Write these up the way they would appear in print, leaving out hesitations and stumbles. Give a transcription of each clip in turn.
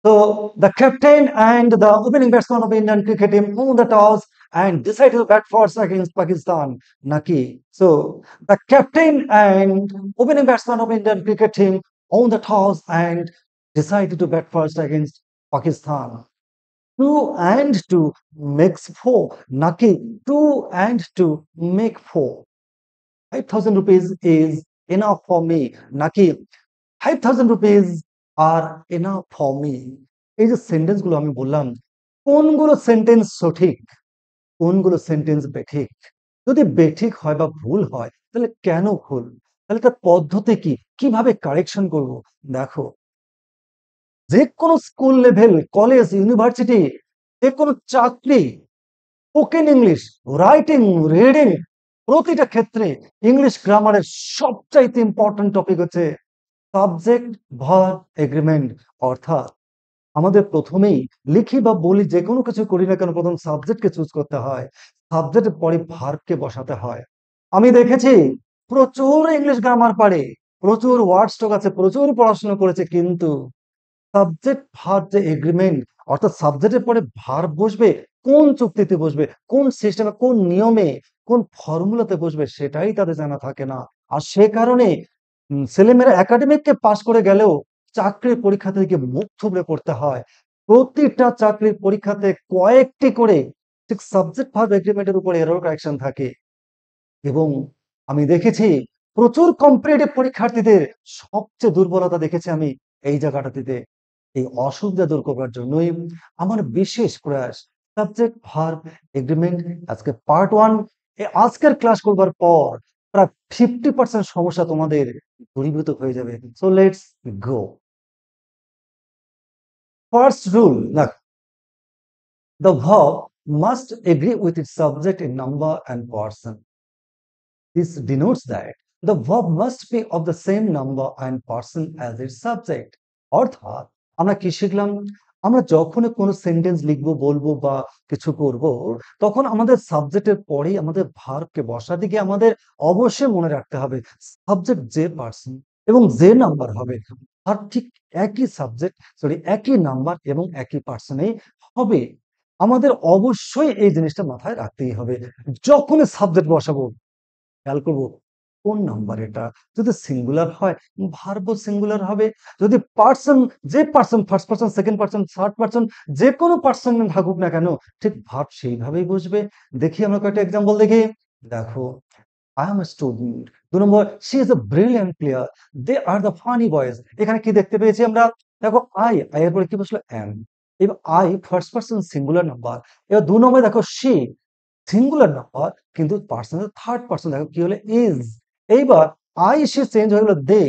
So the captain and the opening batsman of Indian cricket team won the toss and decided to bat first against Pakistan. Naki. So the captain and opening batsman of Indian cricket team won the toss and decided to bat first against Pakistan. Two and two makes four. Naki. Two and two make four. 5,000 rupees is enough for me. Naki. 5,000 rupees R enough for me. এই যে sentence গুলো আমি বললাম, কোনগুলো sentence সঠিক, কোনগুলো sentence বেঠিক? যদি বেঠিক হয় বা ভুল হয়, তাহলে কেন ভুল? তাহলে তার পদ্ধতি কি? কিভাবে কারেকশন করব? দেখো, যে কোনো স্কুল লেভেল, কলেজ, ইউনিভার্সিটি, যে কোনো চাকরি, স্পোকেন ইংলিশ, রাইটিং, রিডিং, প্রতিটা ক্ষেত্রে ইংলিশ গ্রামারের সবচাইতে ইম্পর্টেন্ট টপিক হচ্ছে সাবজেক্ট ভার্ব এগ্রিমেন্ট। অর্থাৎ আমাদের প্রথমেই লিখি বা বলি যে কোনো কিছু করি না কেন প্রথম সাবজেক্টকে চুজ করতে হয়, সাবজেক্টের পরে ভার্বকে বসাতে হয়। আমি দেখেছি প্রচুর ইংলিশ গ্রামার পারে, প্রচুর ওয়ার্ড স্টক আছে, প্রচুর পড়াশোনা করেছে, কিন্তু সাবজেক্ট ভার্ব যে এগ্রিমেন্ট, অর্থাৎ সাবজেক্টের পরে ভার্ব বসবে, কোন চুক্তিতে বসবে, কোন সিস্টেমে, কোন নিয়মে, কোন ফর্মুলাতে বসবে, সেটাই তাদের জানা থাকে না। আর সে কারণে ছেলেমেয়েরা একাডেমিককে পাশ করে গেলেও চাকরির পরীক্ষা থেকে মুখ থুবড়ে পড়তে হয়। প্রতিটা চাকরির পরীক্ষাতে কয়েকটি করে ঠিক সাবজেক্ট ভার্ব এগ্রিমেন্টের উপর এরর কারেকশন থাকে। এবং আমি দেখেছি প্রচুর কম্পিটিটিভ পরীক্ষার্থীদের সবচেয়ে দুর্বলতা দেখেছি আমি এই জায়গাটাতে। এই অসুবিধা দূর করার জন্যই আমার বিশেষ প্রয়াস সাবজেক্ট ভার্ব এগ্রিমেন্ট। আজকে পার্ট ওয়ান, আজকের ক্লাস করবার পর প্রায় 50% সমস্যা তোমাদের দূরীভূত হয়ে যাবে। So let's go. First rule, না, the verb must agree with its subject in number and person. This denotes that the verb must be of the same number and person as its subject. অর্থাৎ আমরা কি শিখলাম? আমরা যখন কোনো sentence লিখবো, বলবো বা কিছু করব, তখন আমাদের সাবজেক্টের পরেই আমাদের ভার্বকে বসা দিকে আমাদের অবশ্যই মনে রাখতে হবে সাবজেক্ট যে পার্সন এবং যে নাম্বার হবে, আর ঠিক একই সাবজেক্ট, সরি একই নাম্বার এবং একই পার্সনেই হবে। আমাদের অবশ্যই এই জিনিসটা মাথায় রাখতেই হবে। যখনই সাবজেক্ট বসাবো খেয়াল করবো কোন নাম্বার এটা। যদি সিঙ্গুলার হয় ভার্ব সিঙ্গুলার হবে, যদি পার্সন, যে person, first person, second person, third person, যে কোনো পার্সন থাকুক না কেন, ঠিক ভার্ব সেইভাবেই বসবে। দেখি আমরা কয়েকটা এক্সাম্পল দেখি। দেখো, I am a student। 2 number, she is a brilliant player, they are the funny boys। এখানে কি দেখতে পেয়েছি আমরা? দেখো আই, আই এর পরে কি বসলো? এম। এবার I first person singular number. এবার 2 নম্বরে দেখো she সিঙ্গুলার নাম্বার, কিন্তু পার্সনের থার্ড পার্সন দেখো কি হলো? ইজ। এইবার আই সে চেঞ্জ হয়ে গেল দে,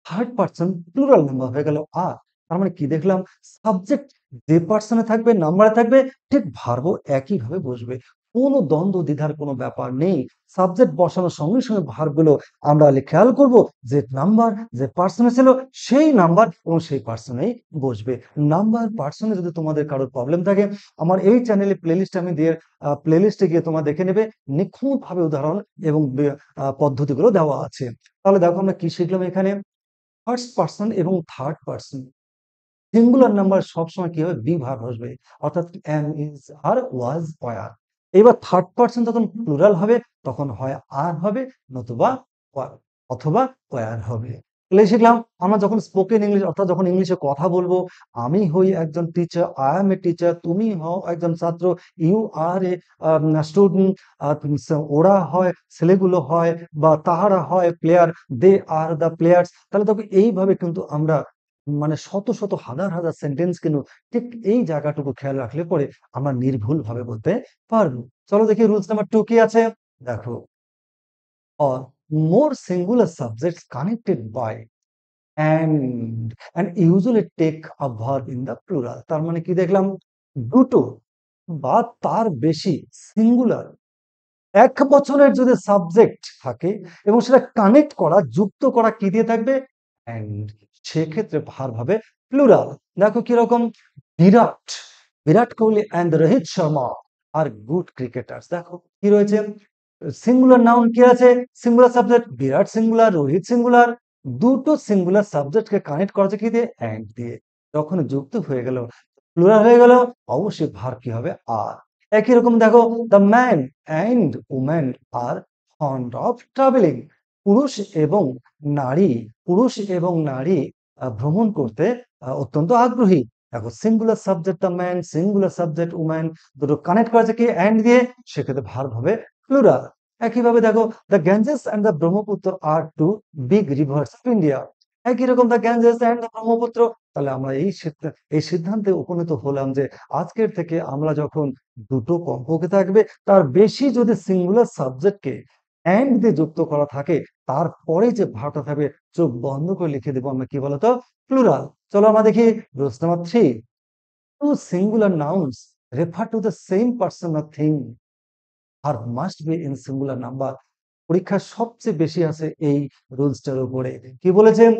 থার্ড পার্সন প্লুরাল নাম্বার হয়ে গেল আর। তার মানে কি দেখলাম? সাবজেক্ট যে পার্সনে থাকবে, নাম্বারে থাকবে, ঠিক ভার্বও একইভাবে বসবে। কোনো দ্বন্দ্ব দ্বিধার কোনো ব্যাপার নেই। সাবজেক্ট বসানোর সঙ্গে সঙ্গে ভার্বগুলো আমরা খেয়াল করব যে নাম্বার যে পার্সনে ছিল সেই নাম্বার এবং সেই পার্সনেই বসবে। নাম্বার পার্সনে যদি তোমাদের কারোর প্রবলেম থাকে, আমার এই চ্যানেলে প্লেলিস্ট আমি দিয়ে প্লেলিস্টে গিয়ে তোমরা দেখে নেবে, নিখুঁতভাবে উদাহরণ এবং পদ্ধতিগুলো দেওয়া আছে। তাহলে দেখো আমরা কি শিখলাম এখানে? ফার্স্ট পার্সন এবং থার্ড পার্সন সিঙ্গুলার নাম্বার সবসময় কি হবে? বি ভার্ব বসবে, অর্থাৎ am, is, are, was, were. এবার থার্ড পার্সন যখন প্লুরাল হবে তখন হয় আর হবে, নতুবা অথবা ওয়ার হবে। তাহলে শিখলাম আমরা যখন স্পোকেন ইংলিশ, অর্থাৎ যখন ইংলিশে কথা বলবো, আমি হই একজন teacher, I M a teacher, তুমি হও একজন ছাত্র, ইউ আর এ স্টুডেন্ট, ওরা হয়, ছেলেগুলো হয়, বা তাহারা হয় player, they are the players. তাহলে তবে এইভাবে কিন্তু আমরা মানে শত শত হাজার হাজার সেন্টেন্স কিন্তু ঠিক এই জায়গাটুকু খেয়াল রাখলে পরে আমরা নির্ভুল ভাবে বলতে পারবো। চলো দেখি রুলস নাম্বার 2 কি আছে। দেখো, or more singular subjects connected by and usually take a verb in the plural। তার মানে কি দেখলাম? দুটো বা তার বেশি সিঙ্গুলার এক বছরের যদি সাবজেক্ট থাকে এবং সেটা কানেক্ট করা, যুক্ত করা কি দিয়ে থাকবে? এন্ড। সেক্ষেত্রে ভার হবে প্লুরাল। দেখো কিরকম? Virat, Virat Kohli and Rohit Sharma are good cricketers. দেখো কি রয়েছে? সিঙ্গুলার নাউন কি আছে? Singular subject Virat singular, Rohit singular. দুটো সিঙ্গুলার সাবজেক্টকে কানেক্ট করা যায় কি দিয়ে? এন্ড দিয়ে। যখন যুক্ত হয়ে গেল, প্লুরাল হয়ে গেল, অবশ্যই ভার্ব কি হবে? আর। একই রকম দেখো, the man and woman are fond of travelling. পুরুষ এবং নারী, পুরুষ এবং নারী ভ্রমণ করতে অত্যন্ত আগ্রহী। দেখো singular subject the man, singular subject woman, দুটো কানেক্ট করা যায় কি অ্যান্ড দিয়ে, সেক্ষেত্রে ভার্ব হবে প্লুরাল। একইভাবে দেখো, the Ganges and the Brahmaputra are two big rivers of India. একই রকম the Ganges and the Brahmaputra. তাহলে আমরা এই সিদ্ধান্তে উপনীত হলাম যে আজকের থেকে আমরা যখন দুটো কমপক্ষে থাকবে, তার বেশি যদি সিঙ্গুলার সাবজেক্টকে অ্যান্ড দিয়ে যুক্ত করা থাকে, তারপরে যে ভাবটা থাকবে, চোখ বন্ধ করে লিখে দেবো আমরা কি বলতো? প্লুরাল। চলো আমরা দেখি rules number 3। Two singular nouns refer to the same person or thing are must be in singular number. পরীক্ষা সবচেয়ে বেশি আছে এই রুলসটার উপরে। কি বলেছেন?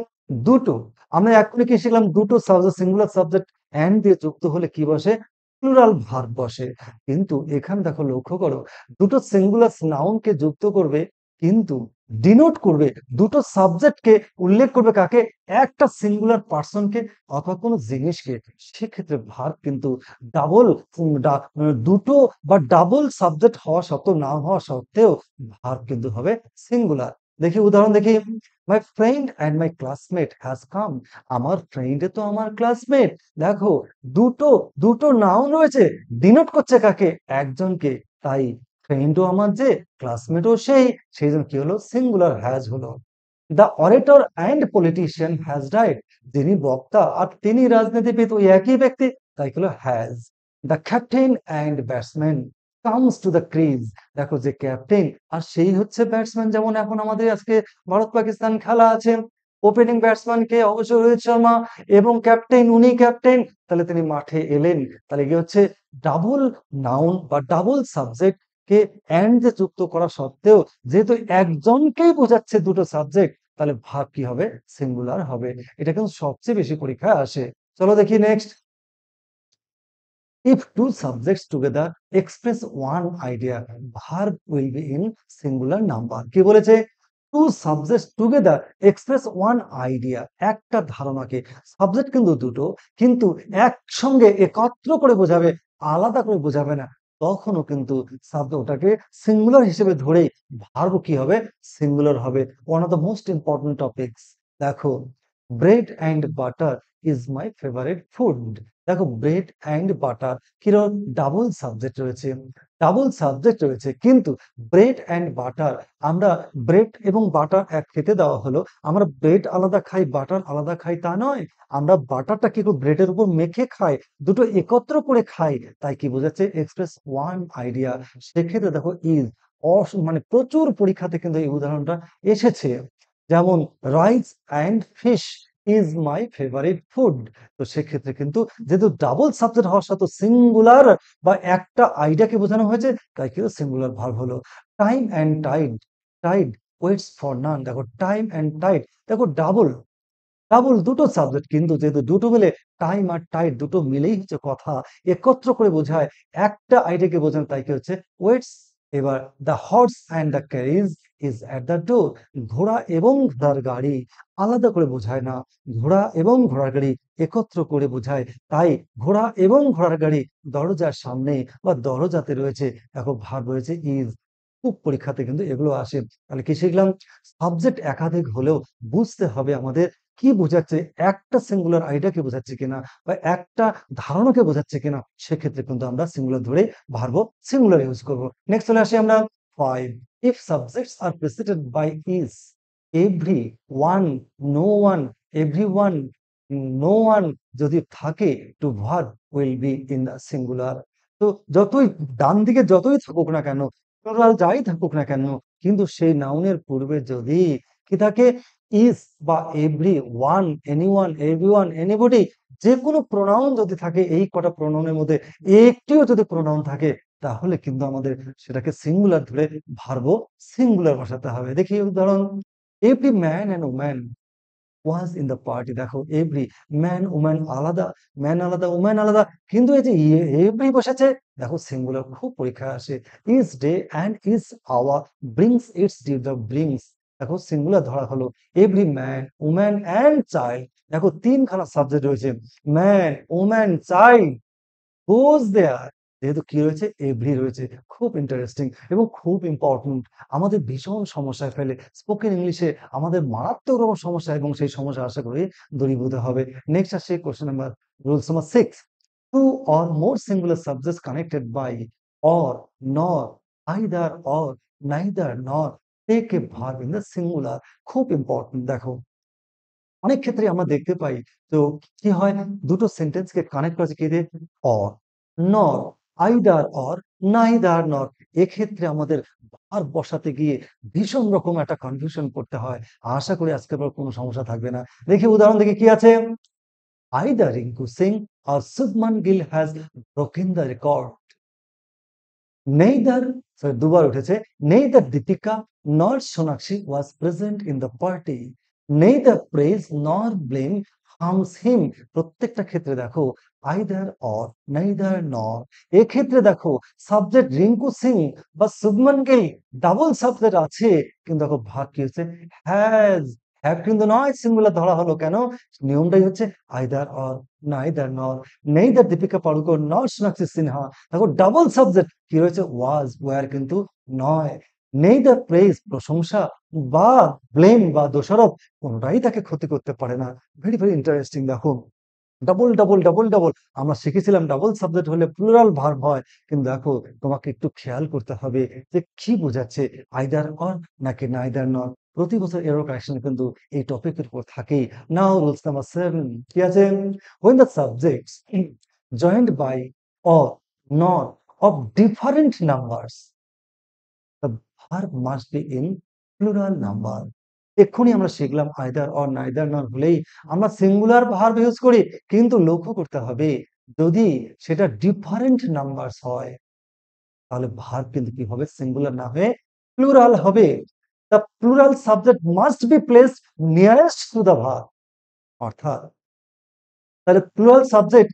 দুটো, আমরা এখনই কি শিখলাম? দুটো সাবজেক্ট, সিঙ্গুলার সাবজেক্ট অ্যান্ড দিয়ে যুক্ত হলে কি বসে? প্লুরাল ভার্ব বসে। কিন্তু এখানে দেখো, লক্ষ্য করো, দুটো সিঙ্গুলার নাউনকে যুক্ত করবে, কিন্তু ডিনোট করবে দুটো সাবজেক্টকে, উল্লেখ করবে কাকে? একটা সিঙ্গুলার পার্সনকে অথবা কোনো জিনিসকে। সেক্ষেত্রে ভার্ব কিন্তু ডাবল, দুটো বা ডাবল সাবজেক্ট হওয়া সত্ত্বেও, নাম হওয়া সত্ত্বেও ভার্ব কিন্তু হবে সিঙ্গুলার। দেখি উদাহরণ দেখি, my friend and my classmate has come. আমার ফ্রেন্ড তো আমার ক্লাসমেট। দেখো, দুটো দুটো নাউন রয়েছে, ডিনোট করছে কাকে? একজনকে। তাই ফ্রেন্ডও আমার যে, ক্লাসমেটও সেই জন্য কি হলো? সিঙ্গুলার হ্যাজ হলো। The orator and politician has died. যিনি বক্তা আর তিনি রাজনীতিবিদ, ওই একই ব্যক্তি, তাই হলো has. The captain and batsman comes to the crease. দেখো, যে ক্যাপ্টেন আর সেই হচ্ছে ব্যাটসম্যান। যেমন এখন আমাদের আজকে ভারত পাকিস্তান খেলা আছে, ওপেনিং ব্যাটসম্যান কে? অবশ্যই রোহিত শর্মা, এবং ক্যাপ্টেন, উনি ক্যাপ্টেন, তাহলে তিনি মাঠে এলেন। তাহলে কি হচ্ছে? ডাবল নাউন বা ডাবল সাবজেক্ট কে অ্যান্ড দিয়ে যুক্ত করা সত্ত্বেও, যেহেতু একজনকেই বোঝাচ্ছে দুটো সাবজেক্ট, তাহলে ভার্ব কি হবে? সিঙ্গুলার হবে। এটা কিন্তু সবচেয়ে বেশি পরীক্ষায় আসে। চলো দেখি next. If two subjects together express one idea, verb will be in singular number. কি বলেছে? Two subjects together express one idea. একটা ধারণাকে, সাবজেক্ট কিন্তু দুটো, কিন্তু একসঙ্গে একত্র করে বোঝাবে, আলাদা করে বোঝাবে না। তখনও কিন্তু সাবজেক্ট ওটাকে সিঙ্গুলার হিসেবে ধরে ভার্ব কি হবে? সিঙ্গুলার হবে। One of the most important topics. দেখো, bread and butter is my favourite food. দেখো, ব্রেড অ্যান্ড বাটার কিরকম? ডাবল সাবজেক্ট রয়েছে, ডাবল সাবজেক্ট রয়েছে, কিন্তু ব্রেড অ্যান্ড বাটার, আমরা ব্রেড এবং বাটার এক খেতে দেওয়া হলো, আমরা ব্রেড আলাদা খাই, বাটার আলাদা খাই তা নয়। আমরা বাটারটা কি করে ব্রেডের উপর মেখে খাই, দুটো একত্র করে খাই। তাই কি বোঝাচ্ছে? Express one idea. সেক্ষেত্রে দেখো, ইজ মানে প্রচুর পরীক্ষাতে কিন্তু এই উদাহরণটা এসেছে। যেমন, rice and fish is my favourite food. তো সেক্ষেত্রে কিন্তু যেহেতু ডাবল সাবজেক্ট হওয়ার সাথে সিঙ্গুলার বা একটা আইডিয়াকে বোঝানো হয়েছে, তাই কিন্তু সিঙ্গুলার ভার্ব হলো। Time and tide, tide waits for none. দেখো, টাইম অ্যান্ড টাইড, দেখো ডাবল, ডাবল দুটো সাবজেক্ট, কিন্তু যেহেতু দুটো মিলে, টাইম আর টাইড দুটো মিলেই হচ্ছে কথা, একত্র করে বোঝায়, একটা আইডিয়াকে বোঝানো, তাই কি হচ্ছে? ওয়েটস। এবার, the horse and the carriage is at the door. ঘোড়া এবং ঘোড়ার গাড়ি আলাদা করে বোঝায় না, ঘোড়া এবং ঘোড়ার গাড়ি একত্র করে বোঝায়। তাই ঘোড়া এবং ঘোড়ার গাড়ি দরজার সামনে বা দরজাতে রয়েছে। দেখো, ভার্ব রয়েছে ইজ। খুব পরীক্ষাতে কিন্তু এগুলো আসে। তাহলে কি শিখলাম? সাবজেক্ট একাধিক হলেও বুঝতে হবে আমাদের কি বোঝাচ্ছে, একটা সিঙ্গুলার আইডিয়াকে বোঝাচ্ছে কিনা বা একটা ধারণাকে বোঝাচ্ছে কিনা। সেক্ষেত্রে কিন্তু আমরা সিঙ্গুলার ধরে ভার্ব সিঙ্গুলার ইউজ করব। নেক্সট চলে আসি আমরা 5। If subjects are preceded by each, every one, no one, every one, no one যদি থাকে, the verb will be in the singular. তো যতই ডান দিকে যতই থাকুক না কেন, টোটাল যাই থাকুক না কেন, কিন্তু সেই নাউনের পূর্বে যদি কি থাকে? ইজ বা every one, anyone, everyone, anybody, যে কোনো প্রোনাউন যদি থাকে, এই কটা প্রোনাউনের মধ্যে একটিও যদি প্রোনাউন থাকে, তাহলে কিন্তু আমাদের সেটাকে সিঙ্গুলার ধরে ভার্ব সিঙ্গুলার বসাতে হবে। দেখি উদাহরণ, every man and woman was in the party. দেখো, এভরি ম্যান ওম্যান আলাদা, ম্যান আলাদা, ওম্যান আলাদা, কিন্তু এই যে এভরি বসেছে, দেখো সিঙ্গুলার খুব পরীক্ষা আসে। Each day and each hour brings its due, the brings দেখো সিঙ্গুলার ধরা হলো every man, woman and child. দেখো তিনখানা সাবজেক্ট রয়েছে, man, woman, child, goes there, যেহেতু কি রয়েছে এভরি রয়েছে। খুব ইন্টারেস্টিং এবং খুব ইম্পর্টেন্ট, আমাদের ভীষণ সমস্যায় ফেলে স্পোকেন ইংলিশে, আমাদের মারাত্মক রকম সমস্যা, এবং সেই সমস্যা আশা করি দূরীভূত হবে। নেক্সট আসছে question number, rules number 6, two or more singular subjects connected by or, nor, either or, neither nor take a verb in the singular. খুব ইম্পর্টেন্ট। দেখো অনেক ক্ষেত্রে আমরা দেখতে পাই, তো কি হয়, দুটো সেন্টেন্সকে কানেক্ট করেছে কি দিয়ে, or, nor, either or, neither নর। এক্ষেত্রে আমাদের ভার বসাতে গিয়ে ভীষণ রকম একটা কনফিউশন করতে হয়। আশা করি আজকে আবার কোনো সমস্যা থাকবে না। দেখি উদাহরণ দেখি কি আছে, either Rinku Singh or Shubman Gill has broken the record. Neither, sorry, দুবার উঠেছে, neither Deepika nor Sonakshi was present in the party. Neither praise nor blame harms him. প্রত্যেকটা ক্ষেত্রে দেখো either or, neither nor। এক্ষেত্রে দেখো সাবজেক্ট রিঙ্কু সিং বা শুভমান গিল, ডাবল সাবজেক্ট আছে, কিন্তু দেখো ভাগ কি হচ্ছে, হ্যাজ। হ্যাভ কিন্তু নয়, সিঙ্গুলার ধরা হলো কেন, নিয়মটাই হচ্ছে either or, neither nor। neither Deepika Padukone nor Sonakshi Sinha, দেখো ডাবল সাবজেক্ট কি রয়েছে, ওয়াজ, ওয়ার কিন্তু নয়। নেইদার প্রেজ প্রশংসা বা ব্লেম বা দোষারোপ, কোনোটাই তাকে ক্ষতি করতে পারে না। Very very interesting. দেখো ডাবল ডাবল ডাবল ডাবল, আমরা শিখেছিলাম ডাবল সাবজেক্ট হলে প্লুরাল ভার্ব হয়, কিন্তু দেখো তোমাকে একটু খেয়াল করতে হবে যে কি বোঝাচ্ছে, আইদার অর নাকি নাইদার নর। প্রতি বছর এরর কারেকশন কিন্তু এই টপিকের উপর থাকেই। নাও রুলস নাম্বার 7, কি আছে, when the subjects joined by or not of different numbers, the verb must be in plural number। এক্ষুনি আমরা শিখলাম আইদার অর নাইদার নর হলেই আমরা সিঙ্গুলার ভার্ব ইউজ করি, কিন্তু লক্ষ্য করতে হবে যদি সেটা ডিফারেন্ট নাম্বারস হয়, তাহলে ভার্ব কিন্তু কি হবে, সিঙ্গুলার না হয়ে প্লুরাল হবে। The plural subject must be placed nearest to the verb. অর্থাৎ তাহলে plural subject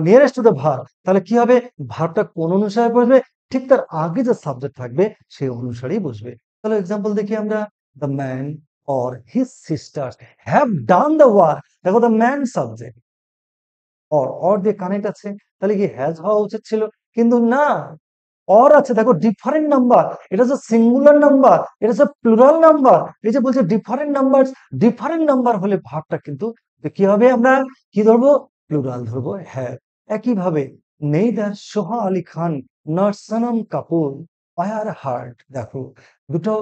nearest to the verb, তাহলে কি হবে, ভার্বটা কোন অনুসারে বসবে, ঠিক তার আগে যে সাবজেক্ট থাকবে সেই অনুসারেই বসবে। তাহলে এক্সাম্পল দেখি আমরা, the man or his sister have done the work. দেখো দ্য ম্যান সাবজেক্ট, অর দিয়ে কানেক্ট আছে, তাহলে কি হ্যাজ হওয়া উচিত ছিল, কিন্তু না, অর আছে। দেখো ডিফারেন্ট নাম্বার, এটা হচ্ছে সিঙ্গুলার নাম্বার, এটা হচ্ছে প্লুরাল নাম্বার। এই যে বলছে ডিফারেন্ট নাম্বার, ডিফারেন্ট নাম্বার হলে ভাবটা কিন্তু কি হবে, আমরা কি ধরবো, প্লুরাল ধরবো, হ্যাঁ। একইভাবে নেইদার সোহা আলী খান নর সনম কাপুর পায়ার হার্ট, দেখো দুটো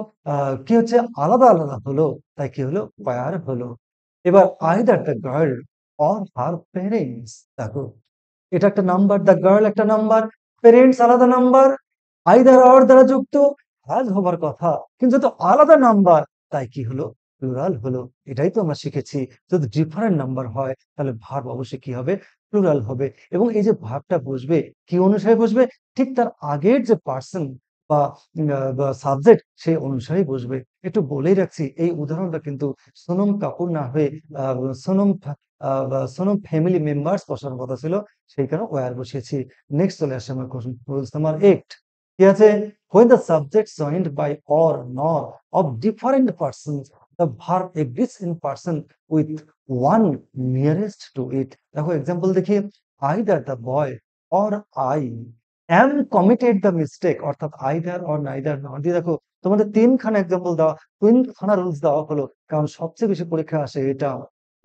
কি হচ্ছে, আলাদা আলাদা হলো, তাই কি হলো, পায়ার হলো। এবার either the girl or her parents, দেখো এটা একটা নাম্বার, দ্য গার্ল একটা নাম্বার, প্যারেন্টস আলাদা নাম্বার, আইদার অর দ্বারা যুক্ত, হ্যাজ হবার কথা, কিন্তু তো আলাদা নাম্বার, তাই কি হলো, প্লুরাল হলো। এটাই তো আমরা শিখেছি, যদি ডিফারেন্ট নাম্বার হয় তাহলে ভার্ব অবশ্যই কি হবে, প্লুরাল হবে। এবং এই যে ভার্বটা বসবে কি অনুসারে বসবে, ঠিক তার আগের যে পার্সন বা সাবজেক্ট সেই অনুসারেই বসবে। একটু বলেই রাখছি, এই উদাহরণটা কিন্তু সোনম কাপুর না হয়ে সোনম সোনম ফ্যামিলি মেম্বার্স বসানোর কথা ছিল, সেই কারণে ওয়ার বসিয়েছি। নেক্সট চলে আসে আমার কোশ্চেন, রুলস নাম্বার 8, কি আছে, when the subject joined by or nor of different persons, the verb exists in person with one nearest to it। দেখো এক্সাম্পল দেখি, either the boy or I am committed the mistake, অর্থাৎ either or neither nor দিয়ে দেখো তোমাদের তিনখানা example দেওয়া, তিনখানা rules দেওয়া হলো, কারণ সবচেয়ে বেশি পরীক্ষা আসে এটা।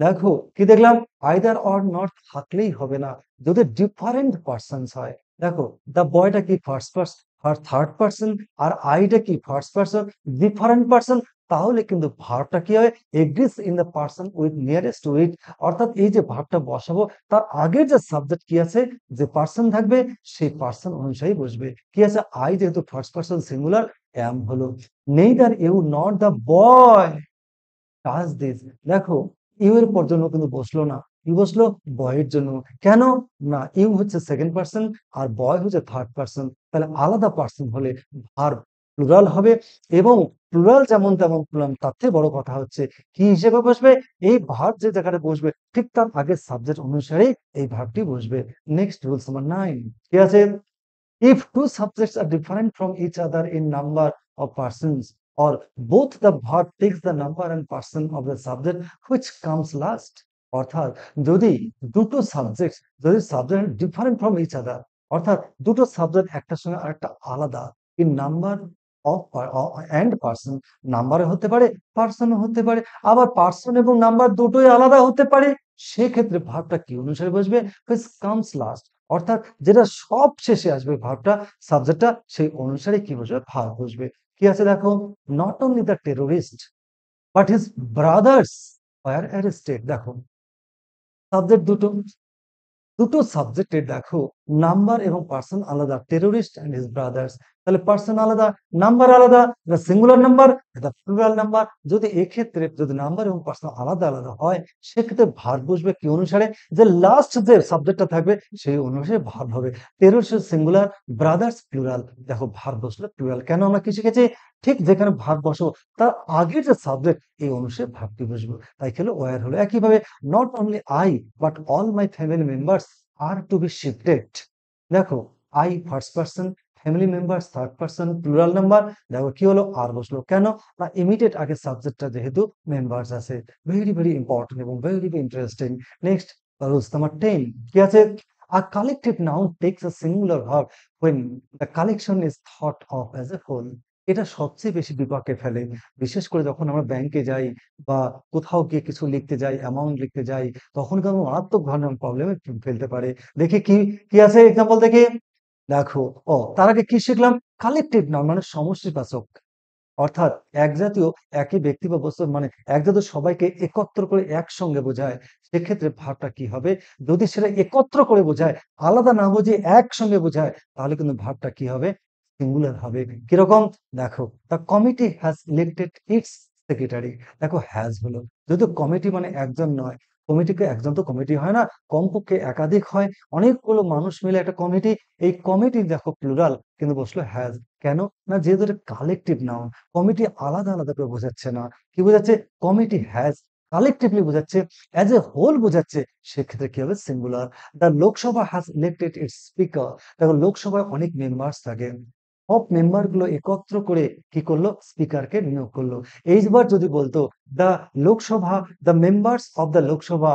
দেখো কি দেখলাম, আইদার অর নট থাকলেই হবে না, যদি ডিফারেন্ট পার্সনস হয়। দেখো দ্য বয়টা কি ফার্স্ট পার্সন আর থার্ড পার্সন, আর আইটা কি ফার্স্ট পার্সন ডিফারেন্ট পার্সন, তাহলে কিন্তু ভার্বটা কি হয়, agrees in the person with nearest to it. অর্থাৎ এই যে ভার্বটা বসাবো তার আগের যে সাবজেক্ট কি আছে, যে পার্সন থাকবে সেই পার্সন অনুযায়ী বসবে। কি আছে, আই যেহেতু ফার্স্ট পার্সন সিঙ্গুলার, অ্যাম হলো। Neither you nor the boy touch this, দেখো ইউ এর পর জন্য কিন্তু বসলো না, ইউ বসলো বয়ের জন্য। কেন না, ইউ হচ্ছে সেকেন্ড পার্সন আর বয় হচ্ছে থার্ড পার্সন, তাহলে আলাদা পার্সন হলে ভার্ব প্লুরাল হবে। এবং প্লুরাল যেমন তেমন প্লুরাল, তার থেকে বড় কথা হচ্ছে কি হিসেবে বসবে, এই ভার্ব যে জায়গাটা বসবে ঠিক তার আগের সাবজেক্ট অনুসারে এই ভার্বটি বসবে। নেক্সট রুলস নাম্বার 9, কি আছে, if two subjects are different from each other in number of persons, or both the verb takes the number and person of the subject which comes last. অর্থাৎ যদি দুটো subject যদি subject different from each other, অর্থাৎ দুটো subject একটার সঙ্গে আরেকটা আলাদা in number of and person, নাম্বারে হতে পারে পার্সনও হতে পারে, আবার পার্সন এবং নাম্বার দুটোই আলাদা হতে পারে, সেক্ষেত্রে ভার্বটা কি অনুসারে বসবে, which comes last, অর্থাৎ যেটা সব শেষে আসবে ভার্বটা সাবজেক্টটা সেই অনুসারে কি বসবে, ভার্ব বসবে। কি আছে দেখো, not only the terrorist but his brothers war arrested. দেখো সাবজেক্ট দুটো, দুটো সাবজেক্টের দেখো নাম্বার এবং পার্সন আলাদা, টেরোরিস্ট এন্ড হিজ ব্রাদার্স, তাহলে পার্সন আলাদা নাম্বার আলাদা, the singular number the plural number. যদি এক্ষেত্রে যদি নাম্বার এবং পার্সন আলাদা আলাদা হয় সেক্ষেত্রে ভার্ব বসবে কি অনুসারে, যে লাস্ট যে সাবজেক্টটা থাকবে সেই অনুসারে ভার্ব হবে। টেরোরিস্ট সিঙ্গুলার, ব্রাদার্স প্লুরাল, দেখো ভার্ব বসলো প্লুরাল। কেন আমরা কি শিখেছি, ঠিক যেখানে ভার্ব বসো তার আগের যে সাবজেক্ট এই অনুসারে ভার্বটি বসবো, তাই খেলো ওয়ার হলো। একইভাবে not only I but all my family members are to be shifted. দেখো I first person, family members third person, plural number, দেখো কি হলো আর বসলো। কেন না ইমিডিয়েট আগে সাবজেক্টটা যেহেতু মেম্বার্স আছে। ভেরি ভেরি ইম্পর্টেন্ট এবং very very interesting. Next rules number 10 কি আছে, a collective noun takes a singular verb when the collection is thought of as a whole। এটা সবচেয়ে বেশি বিপাকে ফেলে, বিশেষ করে যখন আমরা ব্যাংকে যাই বা কোথাও গিয়ে কিছু লিখতে যাই, অ্যামাউন্ট লিখতে যাই, তখন কিন্তু মারাত্মক ধরনের প্রবলেমে ফেলতে পারে। দেখি কি কি আছে এক্সাম্পল দেখি। দেখো তার আগে কি শিখলাম, কালেকটিভ নাউন মানে সমষ্টিবাচক, অর্থাৎ এক জাতীয় একই ব্যক্তি বা বস্তু মানে এক জাতীয় সবাইকে একত্র করে একসঙ্গে বোঝায়। সেক্ষেত্রে ভাবটা কি হবে, যদি সেটা একত্র করে বোঝায় আলাদা না বুঝে একসঙ্গে বোঝায় তাহলে কিন্তু ভাবটা কি হবে, সিঙ্গুলার হবে। কিরকম, দেখো the committee has elected it's secretary. দেখো হ্যাজ হলো, যেহেতু কমিটি মানে একজন নয়, কমিটিকে একজন তো কমিটি হয় না, কমপক্ষে একাধিক হয়, অনেকগুলো মানুষ মিলে একটা কমিটি। এই কমিটি দেখো প্লুরাল কিন্তু বসলো হ্যাজ। কেন না যেহেতু এটা কালেকটিভ নাউন, কমিটি আলাদা আলাদা করে বোঝাচ্ছে না, কি বোঝাচ্ছে, কমিটি হ্যাজ কালেকটিভলি বোঝাচ্ছে, অ্যাজ এ হোল বোঝাচ্ছে, সেক্ষেত্রে কি হবে, singular. The Lok Sabha has elected it's speaker. দেখো লোকসভায় অনেক মেম্বার্স থাকে, সব মেম্বার গুলো একত্র করে কি করলো, স্পিকারকে নিয়োগ করলো। এইবার যদি বলতো the Lok Sabha, the members of the Lok Sabha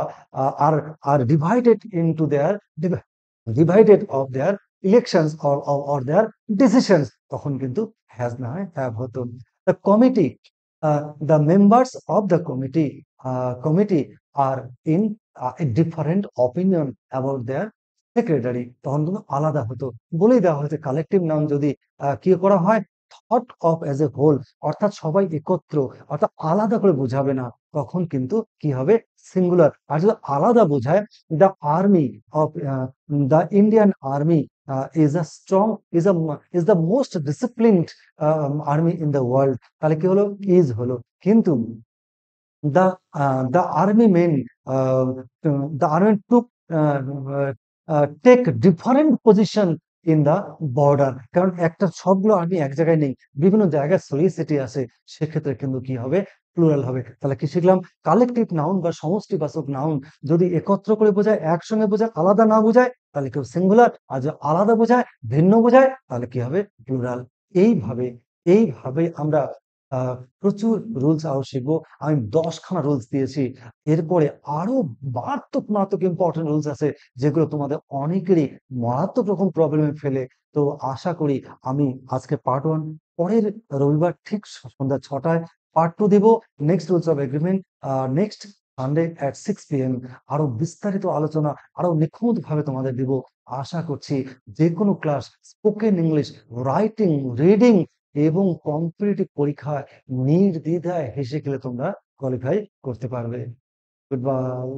are are divided into their divided of their elections or their decisions, তখন কিন্তু হ্যাজ না হয় হ্যাভ হতো। The committee, the members of the committee are in different opinion about their secretary, তখন কিন্তু আলাদা হতো। বলেই দেওয়া হয়েছে কালেকটিভ নাউন যদি কি করা হয়, thought of as a whole, অর্থাৎ সবাই একত্র, অর্থাৎ আলাদা করে বোঝাবে না, তখন কিন্তু কি হবে, সিঙ্গুলার। আর যদি আলাদা বোঝায়, the army of the Indian army is a strong is the most disciplined army in the world, তাহলে কি হলো, ইজ হলো। কিন্তু the army men the army took take different position in the border, কারণ একটা সবগুলো আর্মি এক জায়গায় নেই, বিভিন্ন জায়গায় ছড়িয়ে ছিটিয়ে আছে, সেক্ষেত্রে কিন্তু কি হবে, প্লুরাল হবে। তাহলে কি শিখলাম, কালেকটিভ নাউন বা সমষ্টিবাচক নাউন যদি একত্র করে বোঝায়, একসঙ্গে বোঝায়, আলাদা না বোঝায় তাহলে কেউ সিঙ্গুলার, আর যদি আলাদা বোঝায়, ভিন্ন বোঝায় তাহলে কি হবে, প্লুরাল। এইভাবে এইভাবে আমরা প্রচুর রুলস আরো শিখবো। আমি 10খানা রুলস দিয়েছি, এরপরে আরো মারাত্মক মারাত্মক ইম্পর্টেন্ট রুলস আছে যেগুলো তোমাদের অনেকেরই মারাত্মক রকম প্রবলেমে ফেলে। তো আশা করি আমি আজকে পার্ট 1, পরের রবিবার ঠিক সন্ধ্যা 6টায় পার্ট 2 দেব, next rules of agreement, next Sunday at 6 PM। আরো বিস্তারিত আলোচনা আরো নিখুঁত ভাবে তোমাদের দিব। আশা করছি যে কোনো class, spoken English, writing, reading এবং কম্পিটিটিভ পরীক্ষায় নির্দ্বিধায় হেসে খেলে তোমরা কোয়ালিফাই করতে পারবে। Good bye.